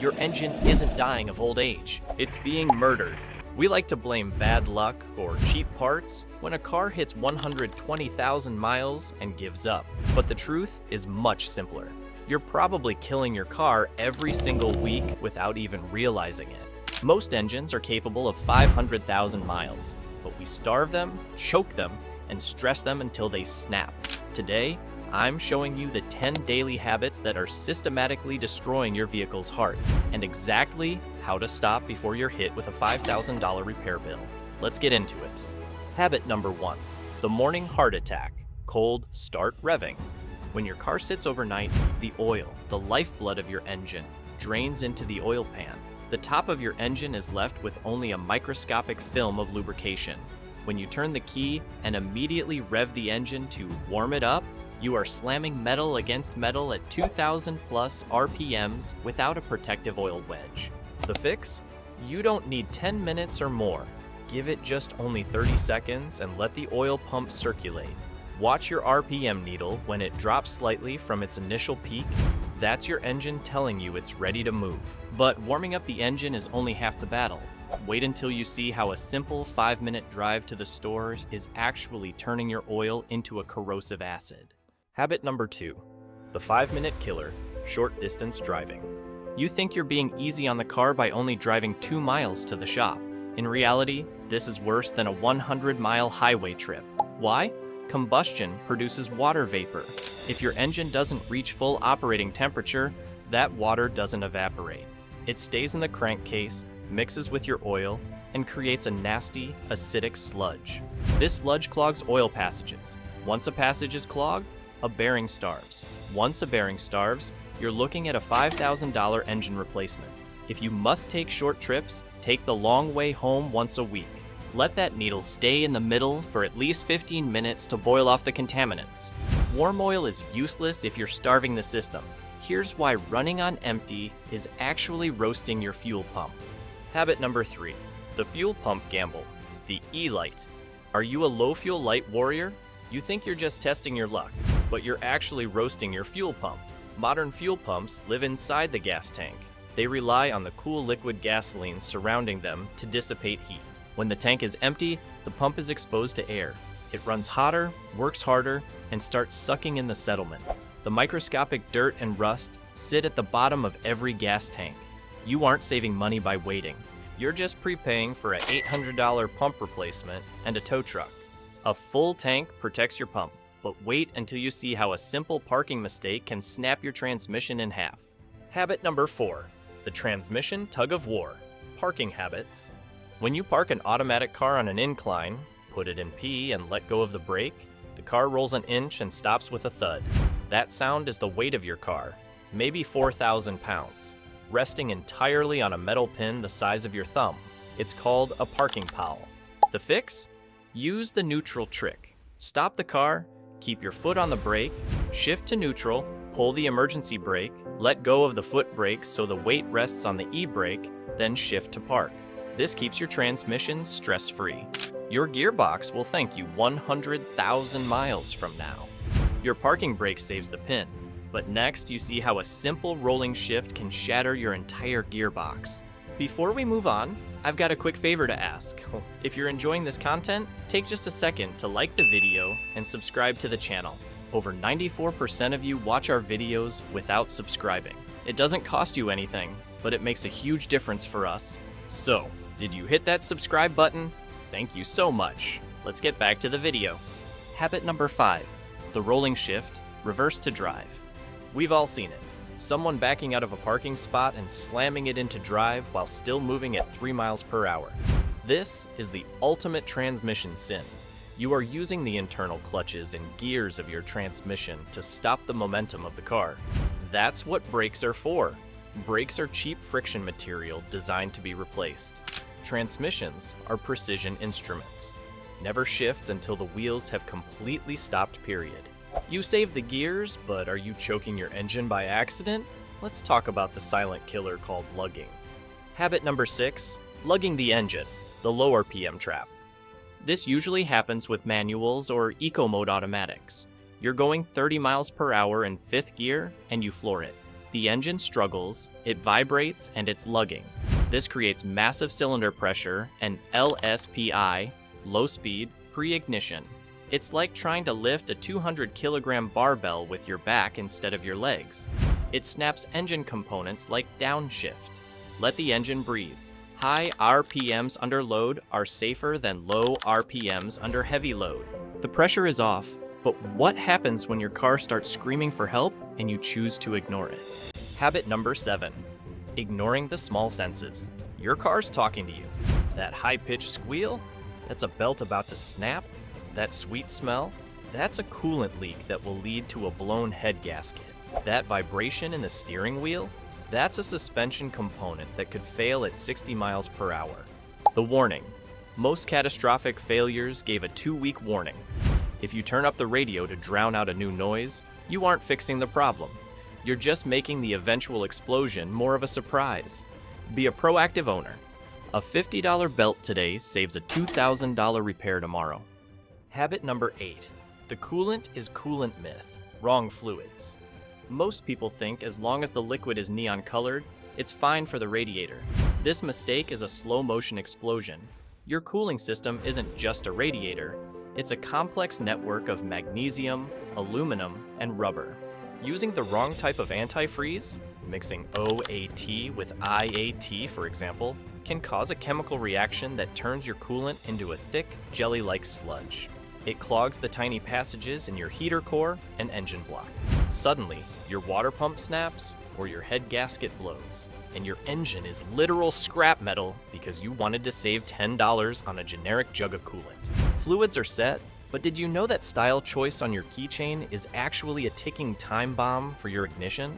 Your engine isn't dying of old age, it's being murdered. We like to blame bad luck or cheap parts when a car hits 120,000 miles and gives up. But the truth is much simpler. You're probably killing your car every single week without even realizing it. Most engines are capable of 500,000 miles, but we starve them, choke them, and stress them until they snap. Today, I'm showing you the 10 daily habits that are systematically destroying your vehicle's heart, and exactly how to stop before you're hit with a $5,000 repair bill. Let's get into it. Habit number 1, the morning heart attack. Cold start revving. When your car sits overnight, the oil, the lifeblood of your engine, drains into the oil pan. The top of your engine is left with only a microscopic film of lubrication. When you turn the key and immediately rev the engine to warm it up, you are slamming metal against metal at 2,000 plus RPMs without a protective oil wedge. The fix? You don't need 10 minutes or more. Give it just only 30 seconds and let the oil pump circulate. Watch your RPM needle when it drops slightly from its initial peak. That's your engine telling you it's ready to move. But warming up the engine is only half the battle. Wait until you see how a simple 5-minute drive to the store is actually turning your oil into a corrosive acid. Habit number 2, the 5-minute killer, short distance driving. You think you're being easy on the car by only driving 2 miles to the shop. In reality, this is worse than a 100-mile highway trip. Why? Combustion produces water vapor. If your engine doesn't reach full operating temperature, that water doesn't evaporate. It stays in the crankcase, mixes with your oil, and creates a nasty, acidic sludge. This sludge clogs oil passages. Once a passage is clogged, a bearing starves. Once a bearing starves, you're looking at a $5,000 engine replacement. If you must take short trips, take the long way home once a week. Let that needle stay in the middle for at least 15 minutes to boil off the contaminants. Warm oil is useless if you're starving the system. Here's why running on empty is actually roasting your fuel pump. Habit number 3, the fuel pump gamble, the E-light. Are you a low fuel light warrior? You think you're just testing your luck, but you're actually roasting your fuel pump. Modern fuel pumps live inside the gas tank. They rely on the cool liquid gasoline surrounding them to dissipate heat. When the tank is empty, the pump is exposed to air. It runs hotter, works harder, and starts sucking in the settlement. The microscopic dirt and rust sit at the bottom of every gas tank. You aren't saving money by waiting. You're just prepaying for an $800 pump replacement and a tow truck. A full tank protects your pump, but wait until you see how a simple parking mistake can snap your transmission in half. Habit number 4, the transmission tug of war, parking habits. When you park an automatic car on an incline, put it in P and let go of the brake, the car rolls an inch and stops with a thud. That sound is the weight of your car, maybe 4,000 pounds, resting entirely on a metal pin the size of your thumb. It's called a parking powell. The fix? Use the neutral trick. Stop the car, keep your foot on the brake, shift to neutral, pull the emergency brake, let go of the foot brake so the weight rests on the e-brake, then shift to park. This keeps your transmission stress-free. Your gearbox will thank you 100,000 miles from now. Your parking brake saves the pin, but next you see how a simple rolling shift can shatter your entire gearbox. Before we move on, I've got a quick favor to ask. If you're enjoying this content, take just a second to like the video and subscribe to the channel. Over 94% of you watch our videos without subscribing. It doesn't cost you anything, but it makes a huge difference for us. So, did you hit that subscribe button? Thank you so much. Let's get back to the video. Habit number 5, the rolling shift, reverse to drive. We've all seen it. Someone backing out of a parking spot and slamming it into drive while still moving at 3 miles per hour. This is the ultimate transmission sin. You are using the internal clutches and gears of your transmission to stop the momentum of the car. That's what brakes are for. Brakes are cheap friction material designed to be replaced. Transmissions are precision instruments. Never shift until the wheels have completely stopped, period. You saved the gears, but are you choking your engine by accident? Let's talk about the silent killer called lugging. Habit number 6, lugging the engine, the low RPM trap. This usually happens with manuals or eco mode automatics. You're going 30 miles per hour in 5th gear and you floor it. The engine struggles, it vibrates, and it's lugging. This creates massive cylinder pressure and LSPI, low speed, pre-ignition. It's like trying to lift a 200-kilogram barbell with your back instead of your legs. It snaps engine components like downshift. Let the engine breathe. High RPMs under load are safer than low RPMs under heavy load. The pressure is off, but what happens when your car starts screaming for help and you choose to ignore it? Habit number 7. Ignoring the small senses. Your car's talking to you. That high-pitched squeal? That's a belt about to snap? That sweet smell? That's a coolant leak that will lead to a blown head gasket. That vibration in the steering wheel? That's a suspension component that could fail at 60 miles per hour. The warning. Most catastrophic failures gave a 2-week warning. If you turn up the radio to drown out a new noise, you aren't fixing the problem. You're just making the eventual explosion more of a surprise. Be a proactive owner. A $50 belt today saves a $2,000 repair tomorrow. Habit number 8. The coolant is coolant myth. Wrong fluids. Most people think as long as the liquid is neon colored, it's fine for the radiator. This mistake is a slow motion explosion. Your cooling system isn't just a radiator, it's a complex network of magnesium, aluminum, and rubber. Using the wrong type of antifreeze, mixing OAT with IAT for example, can cause a chemical reaction that turns your coolant into a thick, jelly-like sludge. It clogs the tiny passages in your heater core and engine block. Suddenly, your water pump snaps or your head gasket blows, and your engine is literal scrap metal because you wanted to save $10 on a generic jug of coolant. Fluids are set, but did you know that style choice on your keychain is actually a ticking time bomb for your ignition?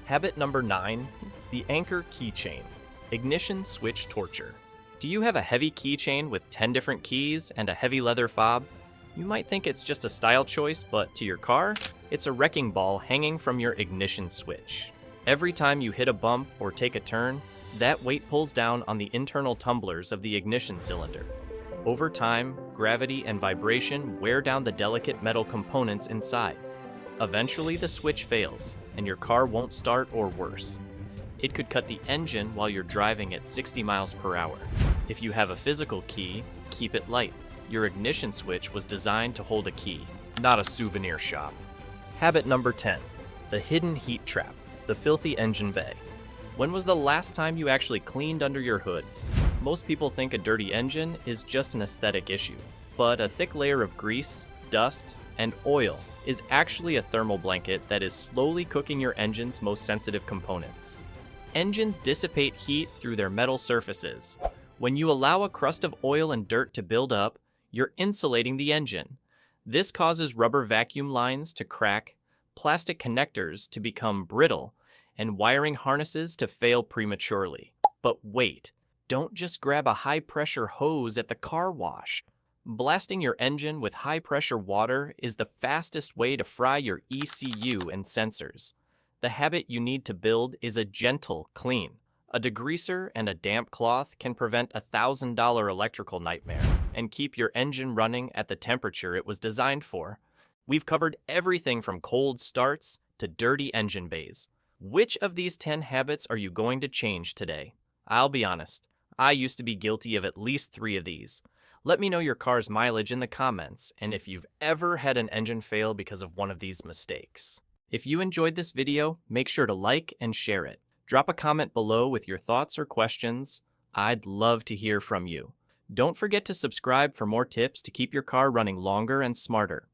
Habit number 9, the anchor keychain. Ignition switch torture. Do you have a heavy keychain with 10 different keys and a heavy leather fob? You might think it's just a style choice, but to your car, it's a wrecking ball hanging from your ignition switch. Every time you hit a bump or take a turn, that weight pulls down on the internal tumblers of the ignition cylinder. Over time, gravity and vibration wear down the delicate metal components inside. Eventually, the switch fails, and your car won't start or worse. It could cut the engine while you're driving at 60 miles per hour. If you have a physical key, keep it light. Your ignition switch was designed to hold a key, not a souvenir shop. Habit number 10. The hidden heat trap, the filthy engine bay. When was the last time you actually cleaned under your hood? Most people think a dirty engine is just an aesthetic issue, but a thick layer of grease, dust, and oil is actually a thermal blanket that is slowly cooking your engine's most sensitive components. Engines dissipate heat through their metal surfaces. When you allow a crust of oil and dirt to build up, you're insulating the engine. This causes rubber vacuum lines to crack, plastic connectors to become brittle, and wiring harnesses to fail prematurely. But wait, don't just grab a high-pressure hose at the car wash. Blasting your engine with high-pressure water is the fastest way to fry your ECU and sensors. The habit you need to build is a gentle clean. A degreaser and a damp cloth can prevent a $1,000 electrical nightmare and keep your engine running at the temperature it was designed for. We've covered everything from cold starts to dirty engine bays. Which of these 10 habits are you going to change today? I'll be honest, I used to be guilty of at least 3 of these. Let me know your car's mileage in the comments and if you've ever had an engine fail because of one of these mistakes. If you enjoyed this video, make sure to like and share it. Drop a comment below with your thoughts or questions. I'd love to hear from you. Don't forget to subscribe for more tips to keep your car running longer and smarter.